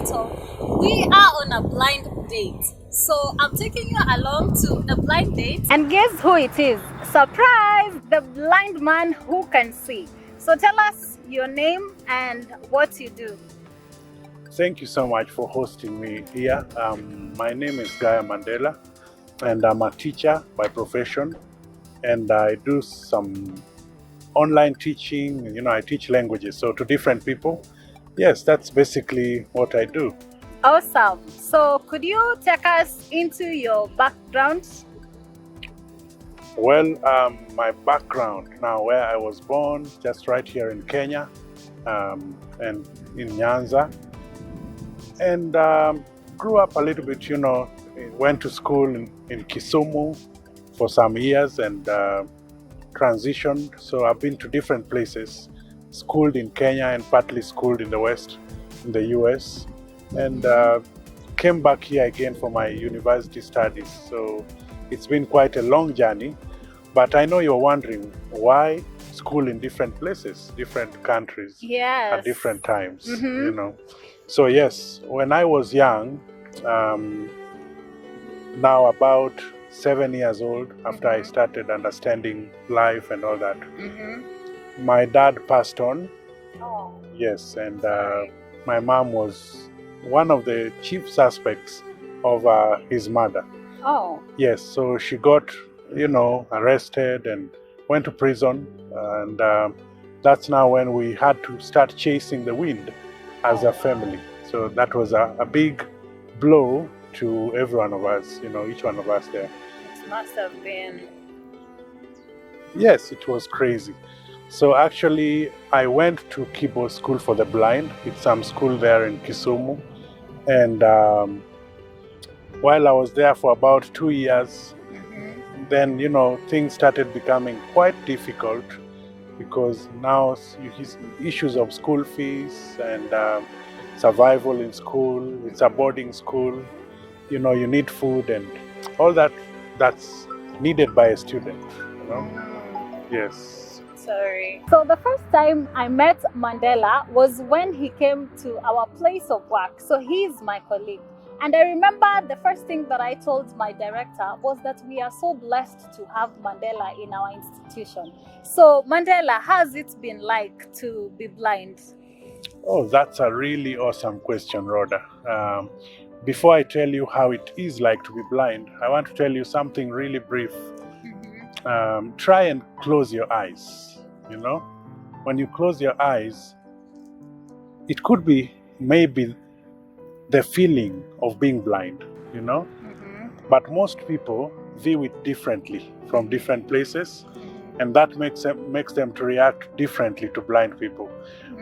title, we are on a blind date. So I'm taking you along to a blind date. And guess who it is? Surprise! The blind man who can see. So tell us your name and what you do. Thank you so much for hosting me here. My name is Mandela, and I'm a teacher by profession, and I do some online teaching. I teach languages, so to different people. Yes, that's basically what I do. Awesome. So could you take us into your background? Well, my background now, where I was born, just right here in Kenya, and in Nyanza, and grew up a little bit, went to school in Kisumu for some years and transitioned. So I've been to different places, schooled in Kenya and partly schooled in the West, in the US, and came back here again for my university studies. So it's been quite a long journey, but I know you're wondering why school in different places, different countries, Yes. at different times, So yes, when I was young, now about 7 years old, after I started understanding life and all that, my dad passed on. Oh. Yes, and my mom was one of the chief suspects of his murder. Oh. Yes, so she got, arrested and went to prison, and that's now when we had to start chasing the wind as a family. So that was a big blow to every one of us, each one of us there. It must have been. Yes, it was crazy. So actually, I went to Kibo School for the Blind. It's some school there in Kisumu. And while I was there for about 2 years, then, things started becoming quite difficult because now issues of school fees and survival in school, it's a boarding school, you need food and all that's needed by a student, Yes. Sorry. So the first time I met Mandela was when he came to our place of work. So he's my colleague. And I remember the first thing that I told my director was that we are so blessed to have Mandela in our institution. So Mandela, how's it been like to be blind? Oh, that's a really awesome question, Rhoda. Before I tell you how it is like to be blind, I want to tell you something really brief. Try and close your eyes. When you close your eyes, it could be maybe the feeling of being blind, But most people view it differently from different places, and that makes them to react differently to blind people.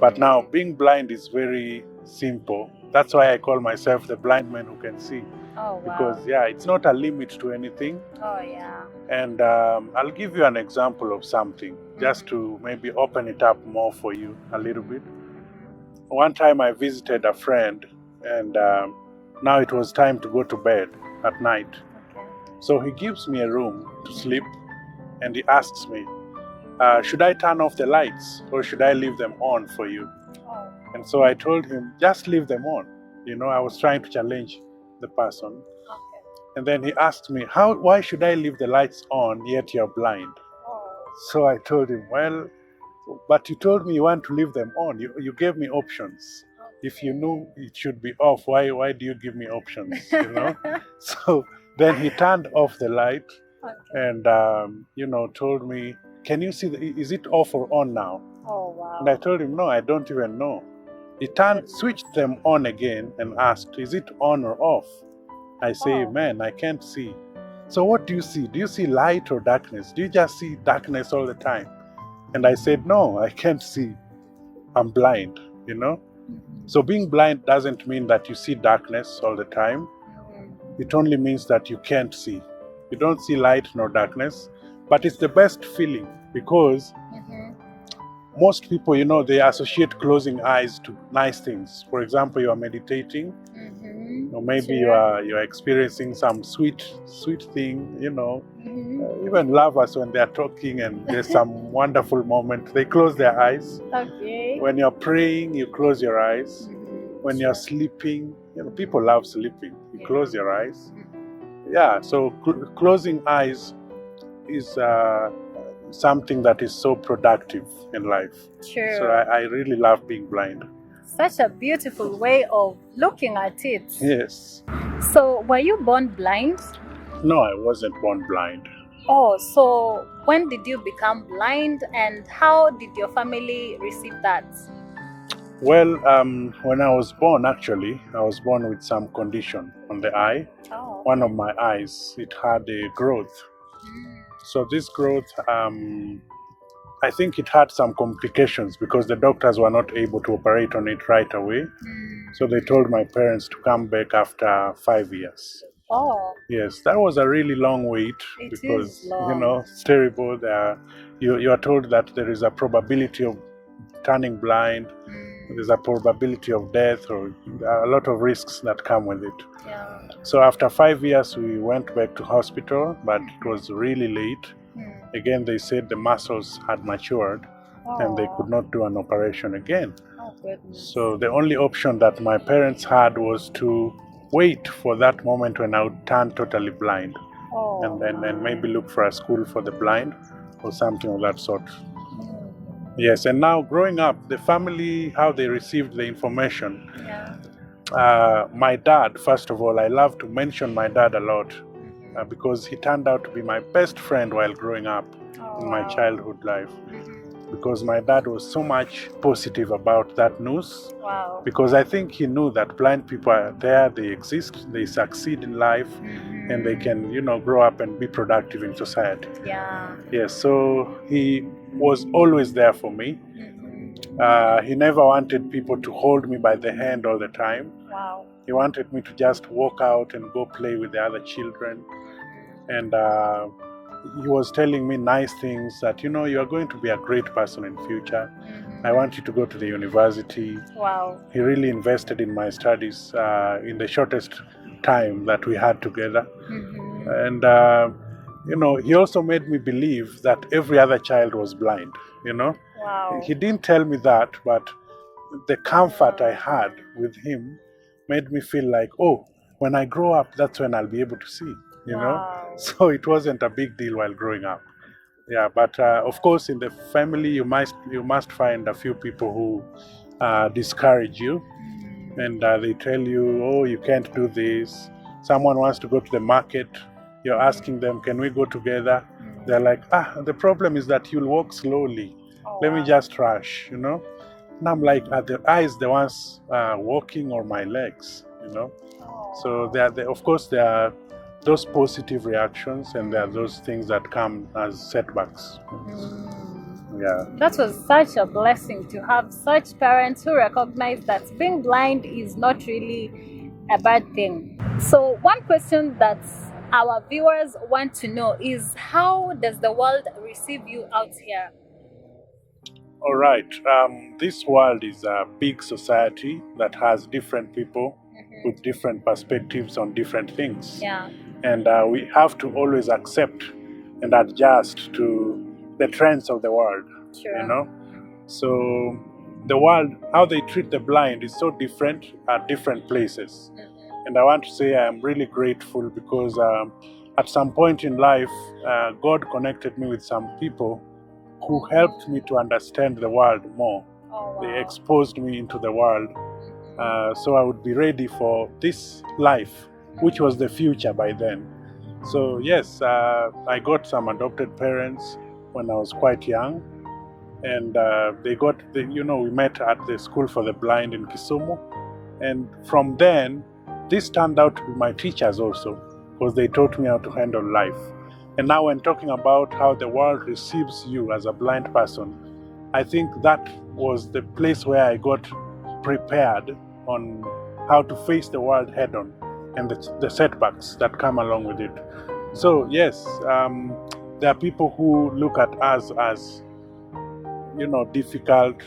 But now, being blind is very simple. That's why I call myself the blind man who can see. Oh, wow. Because, it's not a limit to anything. Oh, yeah. And I'll give you an example of something, just to maybe open it up more for you a little bit. One time I visited a friend, and now it was time to go to bed at night. Okay. So he gives me a room to sleep, and he asks me, should I turn off the lights or should I leave them on for you? Oh. And so I told him, just leave them on. I was trying to challenge the person. Okay. And then he asked me, why should I leave the lights on yet you're blind? Oh. So I told him, well, but you told me you want to leave them on. You gave me options. If you knew it should be off, why do you give me options? So then he turned off the light. Okay. And told me, can you see is it off or on now? Oh, wow. And I told him, no, I don't even know. He switched them on again and asked, is it on or off? I say, man, I can't see. So what do you see? Do you see light or darkness? Do you just see darkness all the time? And I said, no, I can't see. I'm blind, So being blind doesn't mean that you see darkness all the time. It only means that you can't see. You don't see light nor darkness, but it's the best feeling because most people, they associate closing eyes to nice things. For example, you are meditating, or maybe you are experiencing some sweet thing, even lovers when they are talking and there's some wonderful moment, they close their eyes. Okay. When you're praying, you close your eyes. when you're sleeping, people love sleeping. You Yeah. close your eyes. Yeah, so closing eyes is something that is so productive in life. True. So I really love being blind. Such a beautiful way of looking at it. Yes. So, were you born blind? No, I wasn't born blind. Oh, so when did you become blind and how did your family receive that? Well, when I was born, actually, I was born with some condition on the eye. Oh. One of my eyes, it had a growth. So this growth, I think it had some complications because the doctors were not able to operate on it right away. So they told my parents to come back after 5 years. Oh. Yes, that was a really long wait It because, is long. it's terrible. You are told that there is a probability of turning blind. There's a probability of death or a lot of risks that come with it. Yeah. So after 5 years, we went back to hospital, but it was really late. Again, they said the muscles had matured and they could not do an operation again. Oh, goodness. So the only option that my parents had was to wait for that moment when I would turn totally blind, and then maybe look for a school for the blind or something of that sort. Yes, and now growing up, the family, how they received the information. Yeah. My dad, first of all, I love to mention my dad a lot because he turned out to be my best friend while growing up in my childhood life. Because my dad was so much positive about that news. Wow. Because I think he knew that blind people are there, they exist, they succeed in life, and they can, grow up and be productive in society. Yeah. Yes, so he was always there for me. He never wanted people to hold me by the hand all the time. Wow. He wanted me to just walk out and go play with the other children. And he was telling me nice things that, you are going to be a great person in future. I want you to go to the university. Wow. He really invested in my studies in the shortest time that we had together. And, he also made me believe that every other child was blind, Wow. He didn't tell me that, but the comfort I had with him made me feel like, oh, when I grow up, that's when I'll be able to see, Wow. So it wasn't a big deal while growing up. Yeah, but of course, in the family, you must find a few people who discourage you, and they tell you, oh, you can't do this. Someone wants to go to the market. You're asking them, can we go together? They're like, the problem is that you'll walk slowly. Let me just rush, And I'm like, are the eyes the ones walking or my legs, So of course, there are those positive reactions and there are those things that come as setbacks. Yeah. That was such a blessing to have such parents who recognize that being blind is not really a bad thing. So one question that our viewers want to know is, how does the world receive you out here? All right. This world is a big society that has different people with different perspectives on different things. Yeah. And we have to always accept and adjust to the trends of the world. Sure. So the world, how they treat the blind is so different at different places. And I want to say I am really grateful because at some point in life, God connected me with some people who helped me to understand the world more. Oh, wow. They exposed me into the world so I would be ready for this life, which was the future by then. So yes, I got some adopted parents when I was quite young, and we met at the School for the Blind in Kisumu, and from then, this turned out to be my teachers also, because they taught me how to handle life. And now when talking about how the world receives you as a blind person, I think that was the place where I got prepared on how to face the world head on and the setbacks that come along with it. So yes, there are people who look at us as, difficult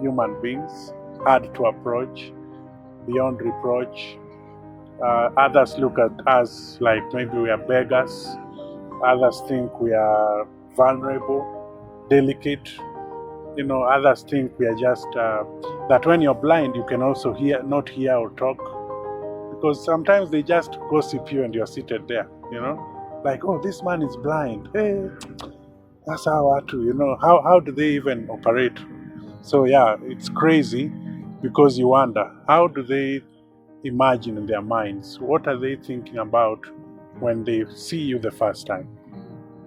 human beings, hard to approach, beyond reproach. Others look at us like maybe we are beggars. Others think we are vulnerable, delicate. Others think we are just that when you're blind, you can also not hear or talk, because sometimes they just gossip you and you're seated there, like, oh, this man is blind. Hey, that's how do they even operate? So yeah, it's crazy, because you wonder, how do they imagine in their minds? What are they thinking about when they see you the first time?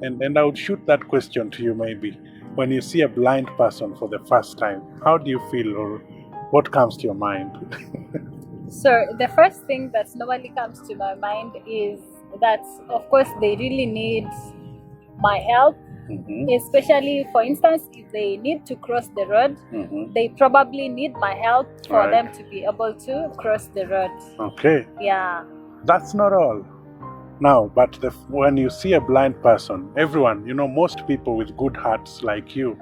And I would shoot that question to you, maybe. When you see a blind person for the first time, how do you feel, or what comes to your mind? So the first thing that normally comes to my mind is that, of course, they really need my help. Especially, for instance, if they need to cross the road, they probably need my help for Right. them to be able to cross the road. Okay. Yeah. That's not all. Now, but when you see a blind person, everyone, most people with good hearts like you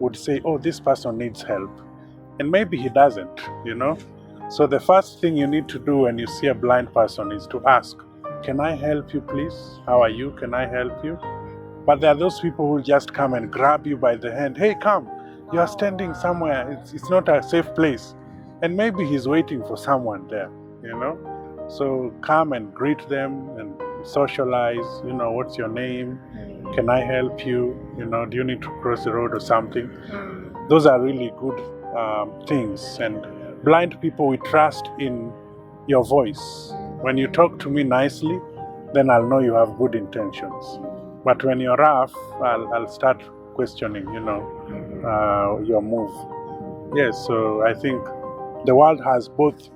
would say, oh, this person needs help. And maybe he doesn't, So the first thing you need to do when you see a blind person is to ask, can I help you, please? How are you? Can I help you? But there are those people who just come and grab you by the hand. Hey, come. You are standing somewhere. It's not a safe place. And maybe he's waiting for someone there, So come and greet them and socialize. What's your name? Can I help you? Do you need to cross the road or something? Those are really good things. And blind people, we trust in your voice. When you talk to me nicely, then I'll know you have good intentions. But when you're rough, I'll start questioning, your move. Yes, so I think the world has both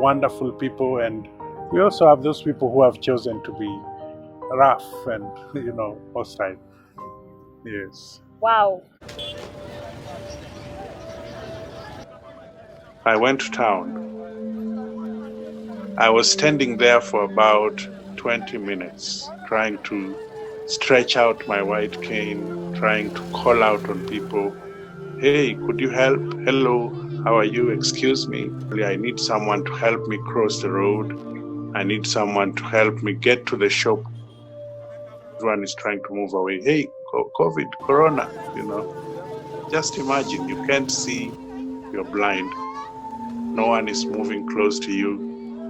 wonderful people, and we also have those people who have chosen to be rough and, hostile. Yes. Wow. I went to town. I was standing there for about 20 minutes, trying to stretch out my white cane, trying to call out on people. Hey, could you help? Hello, how are you? Excuse me. I need someone to help me cross the road. I need someone to help me get to the shop. Everyone is trying to move away. Hey, COVID, Corona, Just imagine, you can't see, you're blind. No one is moving close to you.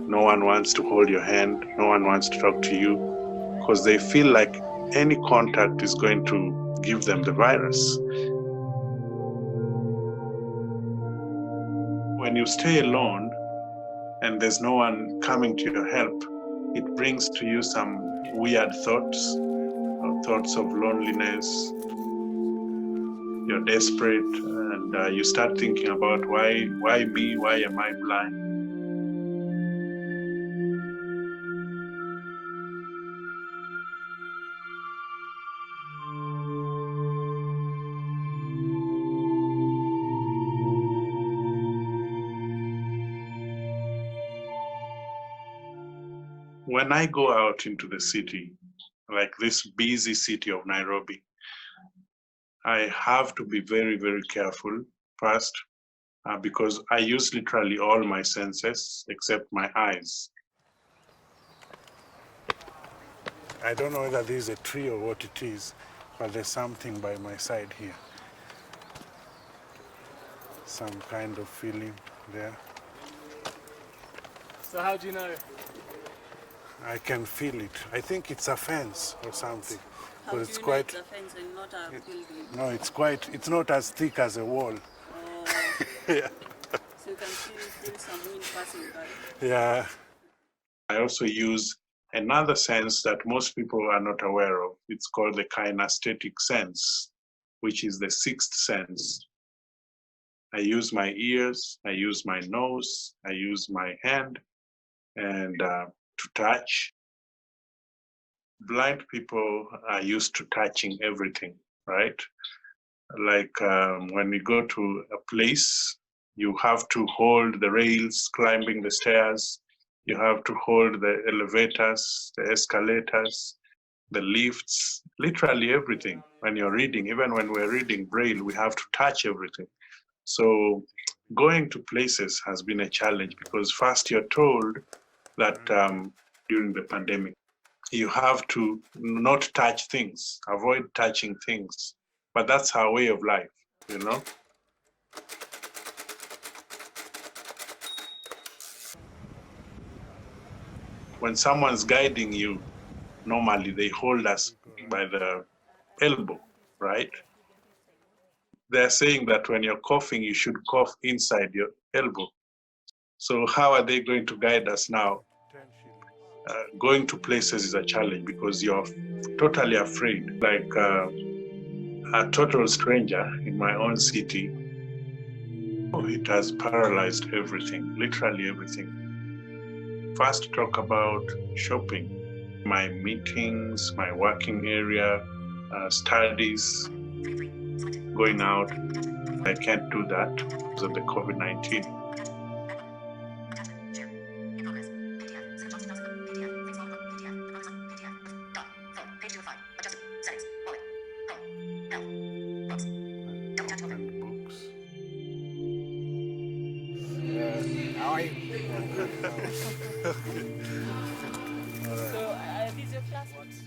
No one wants to hold your hand. No one wants to talk to you, because they feel like any contact is going to give them the virus. When you stay alone and there's no one coming to your help, it brings to you some weird thoughts, thoughts of loneliness. You're desperate, and you start thinking about why me? Why am I blind? When I go out into the city, like this busy city of Nairobi, I have to be very, very careful first, because I use literally all my senses except my eyes. I don't know whether this is a tree or what it is, but there's something by my side here. Some kind of feeling there. So how do you know? I can feel it. I think it's a fence or something. How But do it's you quite. know it's a fence and not a building? No, it's not as thick as a wall. Oh, Yeah. so you can feel some wind passing by. Yeah. I also use another sense that most people are not aware of. It's called the kinesthetic sense, which is the sixth sense. I use my ears, I use my nose, I use my hand, and to touch. Blind people are used to touching everything, right? Like when we go to a place, you have to hold the rails climbing the stairs. You have to hold the elevators, the escalators, the lifts, literally everything. When you're reading, even when we're reading Braille, we have to touch everything. So going to places has been a challenge, because first you're told that during the pandemic, you have to not touch things, avoid touching things. But that's our way of life, when someone's guiding you, normally they hold us by the elbow, right? They're saying that when you're coughing, you should cough inside your elbow. So how are they going to guide us now? Going to places is a challenge because you're totally afraid. Like a total stranger in my own city, it has paralyzed everything, literally everything. First, talk about shopping, my meetings, my working area, studies, going out. I can't do that because of the COVID-19. So, these your classmates?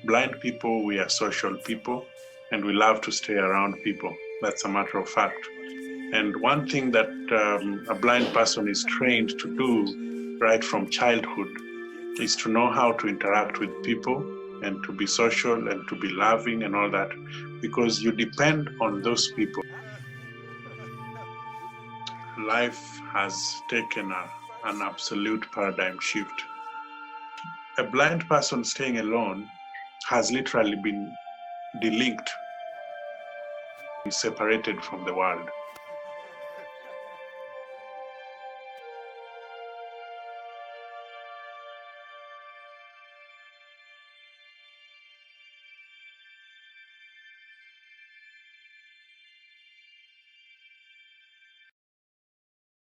Blind people, we are social people, and we love to stay around people. That's a matter of fact. And one thing that a blind person is trained to do right from childhood is to know how to interact with people and to be social and to be loving and all that, because you depend on those people. Life has taken an absolute paradigm shift. A blind person staying alone has literally been delinked, separated from the world.